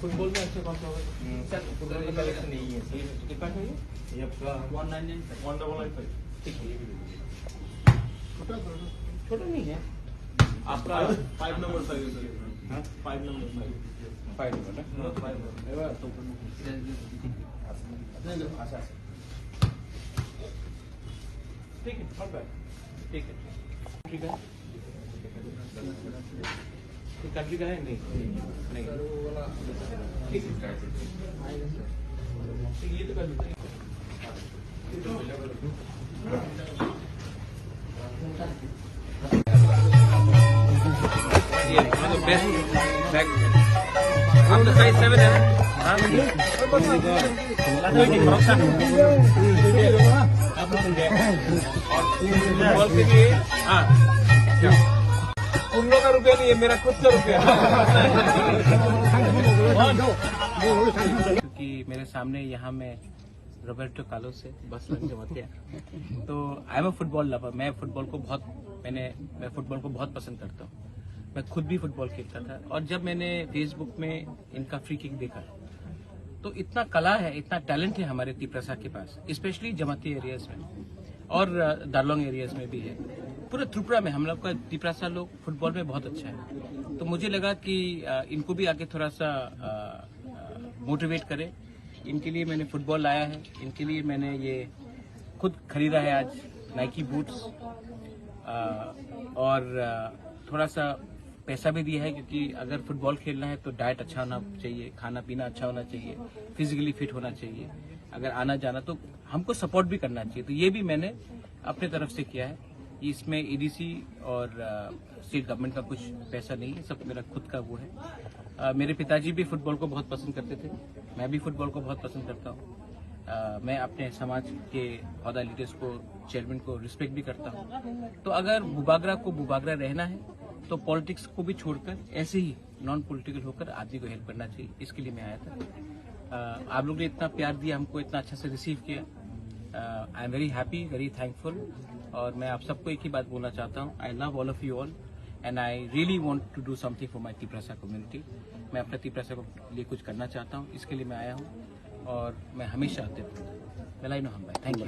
Football में अच्छे कौन सा होगा सर? फुटबॉल में कलेक्शन नहीं है सर। कितना चाहिए? ये आपका 1995 ठीक है। छोटा नहीं है आपका 5 नंबर साइज है। 5 नंबर साइज 5 नंबर ना 5 नंबर अच्छा ठीक है नॉट बैड ठीक है ठीक है कंट्री का है नहीं नहीं ठीक है ये तो कर ये बेस्ट बैग आपका साइज 7 है हाँ फुटबॉल के लिए हाँ कुल्लो का रुपया नहीं है मेरा खुद का रुपया क्योंकि मेरे सामने यहाँ में रॉबर्टो कार्लोस से बस लग जमाते तो I am a football lover. मैं फुटबॉल को बहुत बहुत पसंद करता हूँ। मैं खुद भी फुटबॉल खेलता था और जब मैंने फेसबुक में इनका फ्री किक देखा तो इतना कला है, इतना टैलेंट है हमारे तिप्रसा के पास, स्पेशली जमाती एरियाज में और दार्लोंग एरियाज में भी है। पूरे त्रिपुरा में हम लोग का तिप्रसा लोग फुटबॉल में बहुत अच्छा है। तो मुझे लगा कि इनको भी आगे थोड़ा सा मोटिवेट करें। इनके लिए मैंने फुटबॉल लाया है, इनके लिए मैंने ये खुद खरीदा है आज नाइकी बूट्स और थोड़ा सा पैसा भी दिया है क्योंकि अगर फुटबॉल खेलना है तो डाइट अच्छा होना चाहिए, खाना पीना अच्छा होना चाहिए, फिजिकली फिट होना चाहिए। अगर आना जाना तो हमको सपोर्ट भी करना चाहिए। तो ये भी मैंने अपने तरफ से किया है। इसमें ईडीसी और स्टेट गवर्नमेंट का कुछ पैसा नहीं है, सब मेरा खुद का वो है। मेरे पिताजी भी फुटबॉल को बहुत पसंद करते थे, मैं भी फुटबॉल को बहुत पसंद करता हूँ। मैं अपने समाज के ओहदा लीडर्स को, चेयरमैन को रिस्पेक्ट भी करता हूँ। तो अगर बुबागरा को बुबागरा रहना है तो पॉलिटिक्स को भी छोड़कर ऐसे ही नॉन पॉलिटिकल होकर आदमी को हेल्प करना चाहिए। इसके लिए मैं आया था। आप लोग ने इतना प्यार दिया, हमको इतना अच्छा से रिसीव किया। I am very happy, very thankful. और मैं आप सबको एक ही बात बोलना चाहता हूँ, I love all of you all and I really want to do something for my Tiprasa community. मैं अपने तिप्रसा को लिए कुछ करना चाहता हूँ, इसके लिए मैं आया हूँ और मैं हमेशा आते रहूँगा। Thank you.